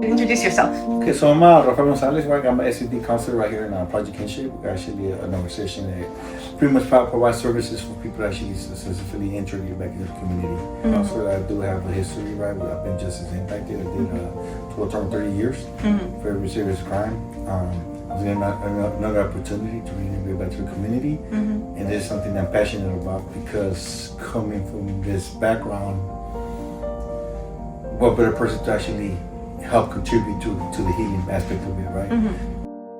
Introduce yourself. Okay, so I'm Rafael Gonzalez, right? I'm an SVP counselor right here in Project Kinship. We're actually an organization that pretty much provides services for people that actually successfully integrate back into the community. Also, I do have a history, right? I've been just as impacted. I did a total term 30 years for every serious crime. I was getting another opportunity to reintegrate back to the community. And this is something I'm passionate about because coming from this background, what better person to actually help contribute to the healing aspect of it, right?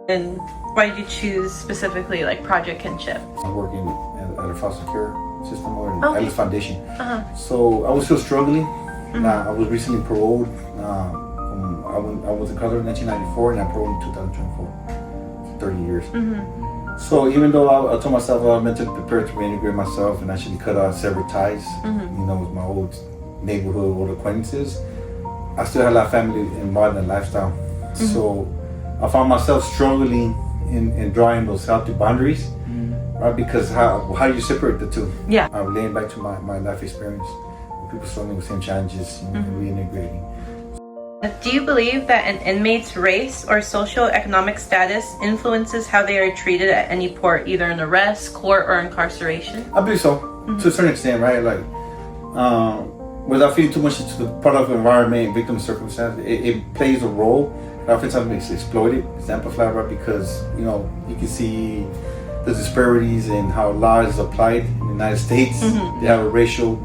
And why did you choose specifically like Project Kinship? I'm working at a foster care system or an Okay. Atlas Foundation. So I was still struggling. I was recently paroled. I was in color in 1994 and I paroled in 2024. 30 years. So even though I told myself I was mentally prepared to reintegrate myself and actually cut out several ties, with my old neighborhood, old acquaintances, I still had a lot of family involved in the lifestyle. So I found myself struggling in drawing those healthy boundaries, right? Because how do you separate the two? Yeah. I'm relating back to my life experience. People struggling with same challenges, reintegrating. Do you believe that an inmate's race or socioeconomic status influences how they are treated at any port, either in arrest, court, or incarceration? I believe so, to a certain extent, right? Like, without feeding too much into the part of the environment, victim circumstance, it plays a role. Oftentimes it's exploited, it's amplified, right? Because, you can see the disparities in how law is applied in the United States. They have a racial,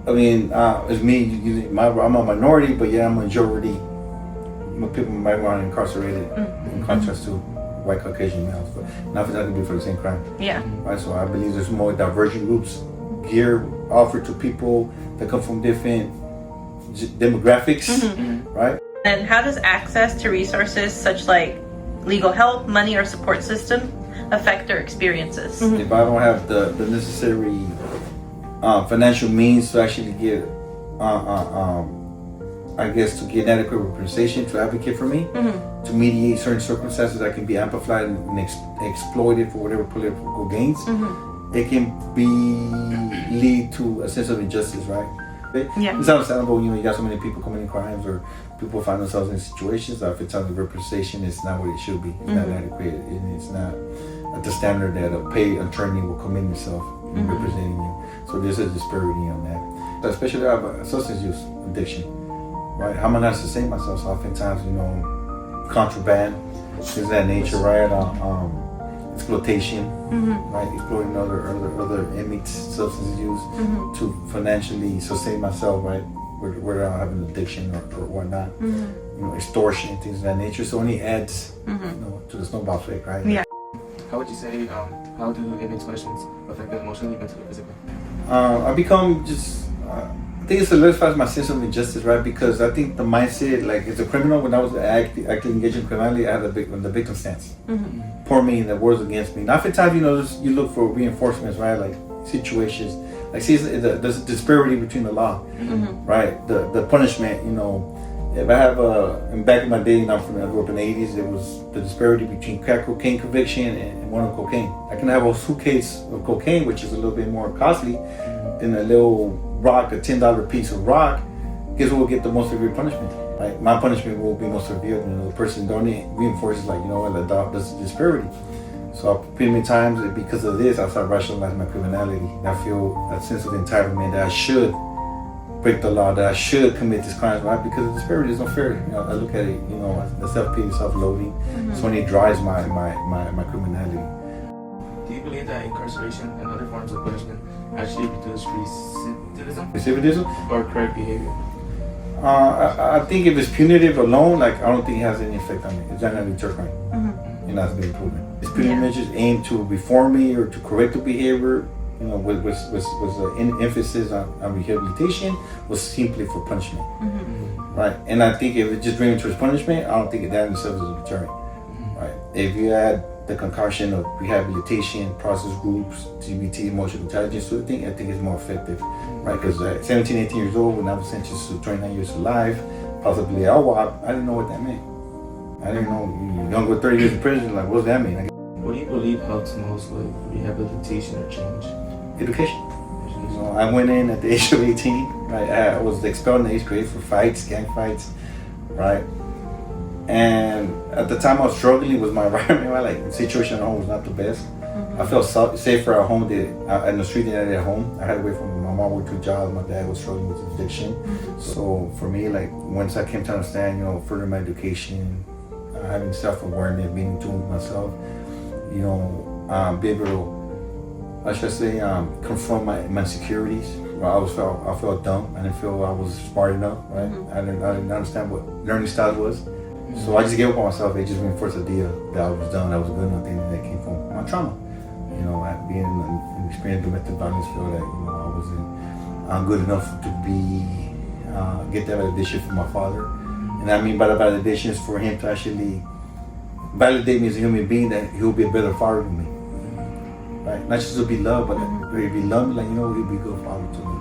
it's me, I'm a minority, but yeah, I'm a majority. People might want incarcerated in contrast to white Caucasian males, but not that be for the same crime. Yeah. Right, so I believe there's more divergent groups gear offered to people that come from different demographics, right? And how does access to resources such like legal help, money, or support system affect their experiences? If I don't have the necessary financial means to actually get, to get adequate representation to advocate for me, to mediate certain circumstances that can be amplified and exploited for whatever political gains, it can lead to a sense of injustice, right? Yeah. It's understandable, you got so many people committing crimes or people find themselves in situations that oftentimes the representation is not what it should be. It's not adequate and it's not at the standard that a paid attorney will commit himself in representing you. So there's a disparity on that. Especially about substance use addiction, right? How am I not to sustain myself? So oftentimes, contraband, things of that nature, right? Exploitation, right? Exploiting other inmates' substance use to financially sustain myself, right? Where I have an addiction or whatnot, extortion, things of that nature. So only adds, to the snowball effect, right? Yeah. How would you say, how do inmates' punishments affect them emotionally, mentally, physically? I become I think it solidifies my sense of injustice, right? Because I think the mindset, like as a criminal, when I was actually engaged in criminality, I had the victim stance. Poor me, the words against me. And oftentimes, you look for reinforcements, right? Like situations, like see, there's a disparity between the law, right? The punishment, if I have back in my day, I grew up in the 80s, there was the disparity between crack cocaine conviction and one of cocaine. I can have a suitcase of cocaine, which is a little bit more costly than a little rock, a $10 piece of rock. Guess what will get the most severe punishment? Right? My punishment will be most severe. The person don't reinforces there's a disparity. So pretty many times, because of this, I start rationalizing my criminality. And I feel a sense of entitlement that I should break the law, that I should commit these crimes, right? Because the disparity is unfair. I look at it, the self-pity, self-loathing. So it drives my criminality. Do you believe that incarceration and other forms of punishment actually reduce recidivism? Recidivism? Or correct behavior? I think if it's punitive alone, I don't think it has any effect on me. It's not going to deter crime. That's been proven. These punitive measures aim to reform me or to correct the behavior, with an emphasis on rehabilitation, was simply for punishment. Right? And I think if it just brings me towards punishment, I don't think that in itself is a deterrent. Right? If you add the concoction of rehabilitation, process groups, GBT, emotional intelligence sort of thing, I think it's more effective, right? Because at 17, 18 years old, when I was sentenced to 29 years to life, possibly LWOP, I didn't know what that meant. I didn't know, you're gonna go 30 years in prison, what does that mean? What do you believe helps most with rehabilitation or change? Education. I went in at the age of 18, right? I was expelled in the 8th grade for fights, gang fights. right? And at the time I was struggling with my environment, right? Like the situation at home was not the best. I felt safer at home in the street than I did at home. I had away from my mom worked 2 jobs. My dad was struggling with addiction. So for me, like once I came to understand, further my education, having self-awareness, being in tune with myself, be able to, I should say, confront my insecurities. I felt dumb. I didn't feel I was smart enough, right? I didn't understand what learning style was. So I just gave up on myself. It just reinforced the idea that I was done, I was good enough. That came from my trauma. Being in experienced domestic violence, feel that I wasn't good enough to get that validation from my father. And I mean by the validation is for him to actually validate me as a human being, that he'll be a better father to me, right? Not just to be loved, but to be loved, like he'll be a good father to me.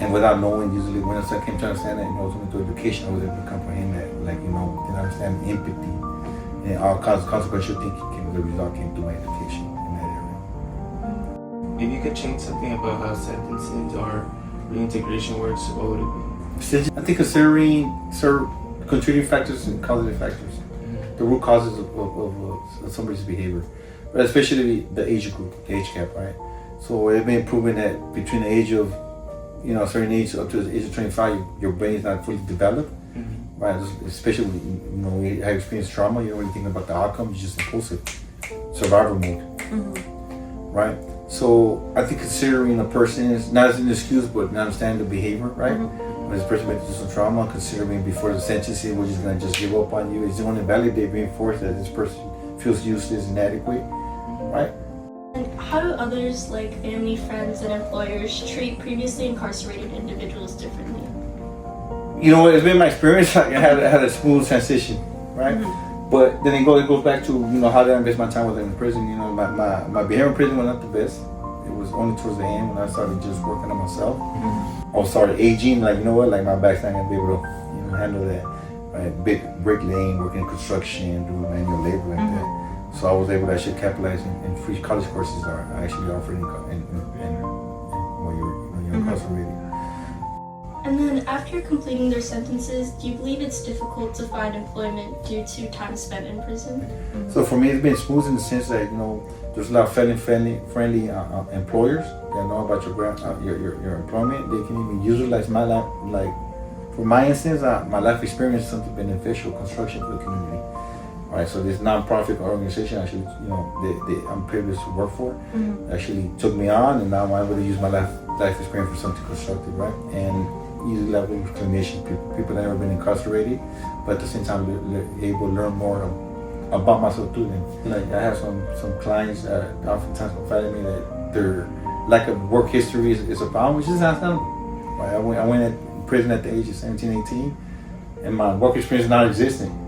And without knowing, usually when I came to understand that, through education, I was able to comprehend that, to understand empathy and all consequential thinking the result came through my education in that area. If you could change something about how sentencing or reintegration works, what would it be? I think considering certain contributing factors and causative factors, the root causes of somebody's behavior, but especially the age group, the age gap, right? So it's been proven that between the age of a certain age up to the age of 25, your brain is not fully developed, right? Especially when you have experienced trauma, you don't really think about the outcome, you're just impulsive, survival mode, right? So I think considering a person is not as an excuse, but understanding the behavior, right? When this person went through some trauma, considering before the sentencing, we're just gonna just give up on you. It's going to validate, reinforce that this person feels useless, inadequate, right? And how do others, like family, friends, and employers, treat previously incarcerated individuals differently? It's been my experience. I had a smooth transition, right? But then it goes back to how did I invest my time with them in prison? My behavior in prison was not the best. It was only towards the end when I started just working on myself. I started aging. Like my back's not gonna be able to handle that. Right? Big bricklaying, working in construction, doing manual labor like that. So I was able to actually capitalize in free college courses that are actually offered when you're incarcerated. And then after completing their sentences, do you believe it's difficult to find employment due to time spent in prison? So for me, it's been smooth in the sense that there's a lot of friendly employers that know about your employment. They can even utilize my life. Like for my instance, my life experience is something beneficial, construction for the community. Right, so this nonprofit organization actually, I'm privileged to work for, actually took me on, and now I'm able to use my life experience for something constructive, right? And usually level with clinicians, people that have never been incarcerated, but at the same time they're able to learn more about myself through them. Like I have some clients that oftentimes confide in me that their lack of work history is a problem, which is not something. Right? I went in prison at the age of 17, 18, and my work experience is non-existent.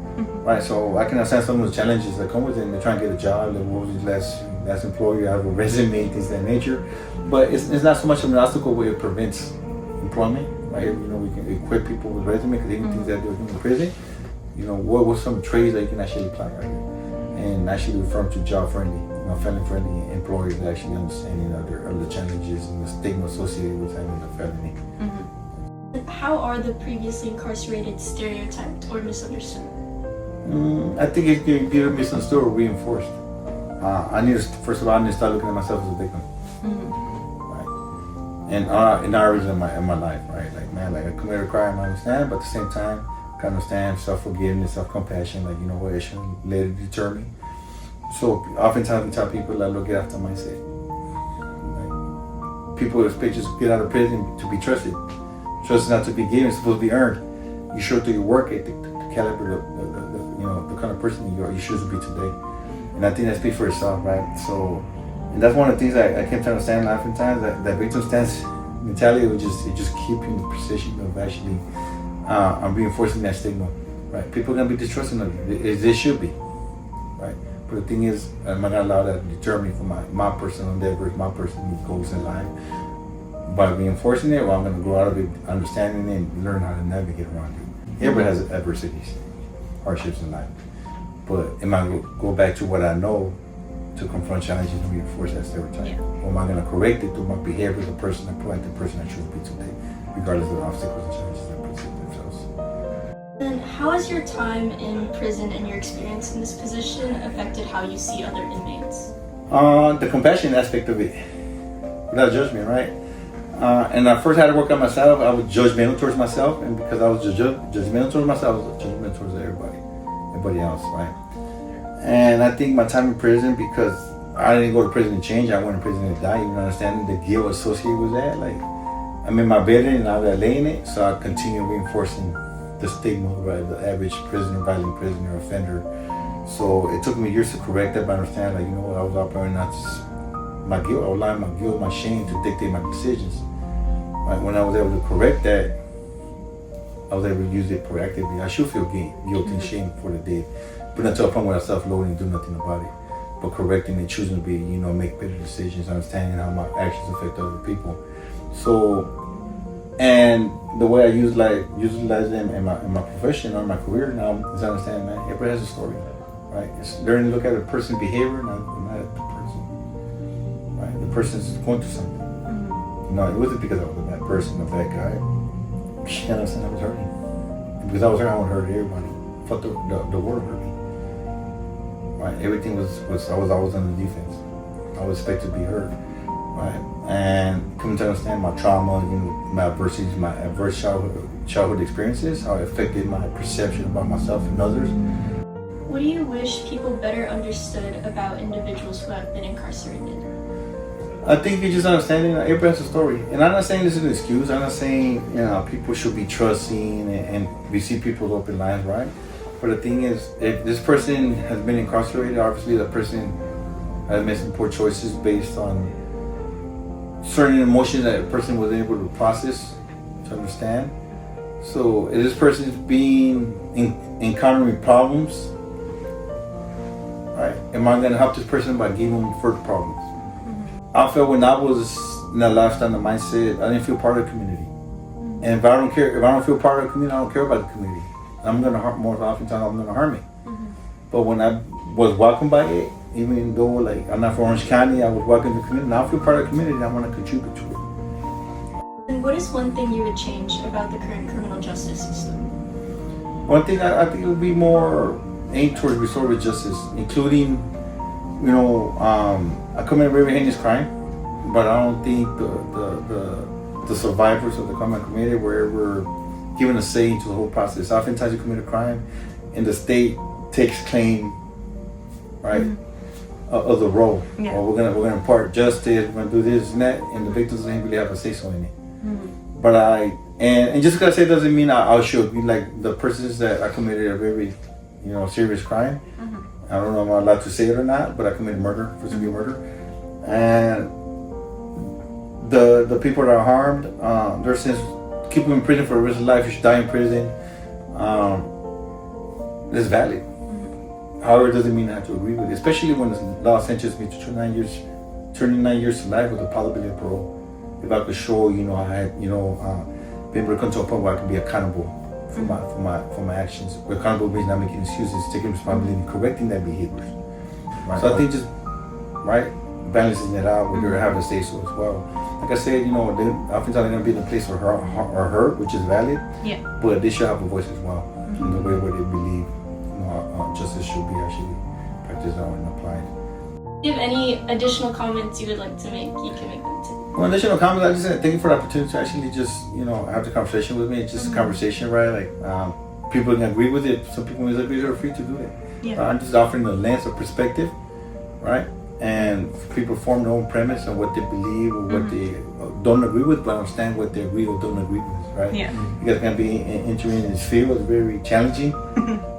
Right, so I can understand some of the challenges that come with it. And they're trying to get a job, like what was your last employer, have a resume, things of that nature. But it's not so much of an obstacle where it prevents employment. Right, we can equip people with resume because even things that they're doing in prison. What some trades that you can actually apply right here, and actually refer to job friendly, family friendly employers that actually understanding the challenges and the stigma associated with having a felony. How are the previously incarcerated stereotyped or misunderstood? I think it can be misunderstood or reinforced. First of all, I need to start looking at myself as a victim. Right? And in our region of my life, right? Like I committed a crime, I understand, but at the same time, I can understand self-forgiveness, self-compassion, it shouldn't let it deter me. So oftentimes we tell people that look, get after mindset. Like, people expect you to get out of prison to be trusted. Trust is not to be given, it's supposed to be earned. You show through your work ethic, the caliber, the kind of person you should be today. And I think that speaks for itself, right? So, and that's one of the things I came to understand oftentimes, that victim stance mentality would just keep you in the position of actually reinforcing that stigma, right? People are gonna be distrusting of you. They should be, right? But the thing is, I'm not gonna allow that to deter me from my personal endeavors, my personal goals in life. By reinforcing it, I'm gonna grow out of it, understanding it, and learn how to navigate around it. Everybody has adversities, hardships in life. But am I going to go back to what I know to confront challenges and reinforce that stereotype? Yeah. Or am I going to correct it through my behavior as a person, the proactive person I should be today, regardless of the obstacles and challenges that present themselves? And how has your time in prison and your experience in this position affected how you see other inmates? The compassion aspect of it, without judgment, right? And I first had to work on myself. I was judgmental towards myself, and because I was judgmental towards myself, I was judgmental towards everybody else, right? And I think my time in prison, because I didn't go to prison to change, I went to prison to die. Even understanding the guilt associated with that, like I'm in my bed and now that I lay in it, so I continue reinforcing the stigma, right? The average prisoner, violent prisoner, offender. So it took me years to correct that, but I understand, like, you know what, I was operating not just my guilt, I was allowing my guilt, my shame to dictate my decisions. Right? When I was able to correct that, I was able to use it proactively. I should feel guilt and shame for the day, but not to a point where I self-loathing and do nothing about it. But correcting and choosing to be, you know, make better decisions, understanding how my actions affect other people. So, and the way I utilize them in my profession or my career now is understanding, man, everybody has a story, right? It's learning to look at a person's behavior, not at the person, right? The person's going through something. No, it wasn't because I was a bad person, a bad guy. You understand? I was hurting. And because I was hurting, I would hurt everybody. I thought the world hurt me. Right? Everything was I was always on the defense. I was expected to be hurt. Right? And coming to understand my trauma, you know, my adversities, my adverse childhood experiences, how it affected my perception about myself and others. What do you wish people better understood about individuals who have been incarcerated? I think you just understanding that everybody has a story. And I'm not saying this is an excuse. I'm not saying, you know, people should be trusting and we see people with open lines, right? But the thing is, if this person has been incarcerated, obviously the person has made some poor choices based on certain emotions that a person was able to process, to understand. So if this person is encountering problems, right, am I going to help this person by giving them further problems? I felt when I was in that lifestyle, the mindset, I didn't feel part of the community. And if I don't feel part of the community, I don't care about the community. I'm going to harm more often times. I'm going to harm it. But when I was welcomed by it, even though like I'm not from Orange County, I was welcomed in the community. Now I feel part of the community. And I want to contribute to it. And what is one thing you would change about the current criminal justice system? One thing I think it would be more aimed towards restorative justice, including, you know, I committed a very heinous crime, but I don't think the survivors of the crime I committed were ever given a say into the whole process. Oftentimes you commit a crime and the state takes claim, right, of the role. Yeah. Or we're gonna impart justice, we're gonna do this and that, and the victims don't really have a say so in it. But and just because I say it doesn't mean I should be like the persons that I committed a very, you know, serious crime. I don't know if I'm allowed to say it or not, but I committed murder, first degree murder. And the people that are harmed, their sentence, keep them in prison for the rest of life, you should die in prison. It's valid. However, it doesn't mean I have to agree with it, especially when the law sentenced me to 29 years to life with a possibility of parole. If I could show, you know, I had, you know, been able to come to a point where I could be accountable for my actions. Accountable means not making excuses, taking responsibility, and correcting that behavior. Right. So I think just balancing it out, where they have a say so as well. Like I said, you know, oftentimes they're going to be in a place or hurt, which is valid. Yeah. But they should have a voice as well in the way where they believe, you know, justice should be actually practiced out and applied. Do you have any additional comments you would like to make? You can make them too. Well, additional comments, I just said thank you for the opportunity to actually just, you know, have the conversation with me. It's just a conversation, right? Like, people can agree with it. Some people disagree, they're free to do it. Yeah. I'm just offering a lens of perspective, right? And people form their own premise on what they believe or what they don't agree with, but understand what they agree or don't agree with, right? Yeah. You guys can be entering in this field, it's very challenging,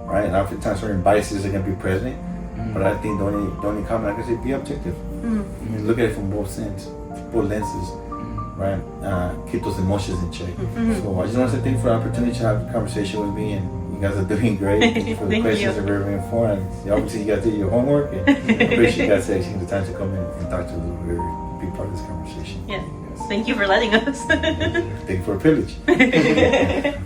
right? And oftentimes certain biases are going to be present. But I think the only comment I can say, be objective. I mean, look at it from both lenses, right? Keep those emotions in check. So I just want to say thank you for the opportunity to have a conversation with me, and you guys are doing great. Thank you for the Thank questions, you. are very informed. Obviously, you guys did your homework, and I appreciate you guys taking the time to come in and talk to us. We're a big part of this conversation. Yeah. Thank you for letting us. Thank you for the privilege.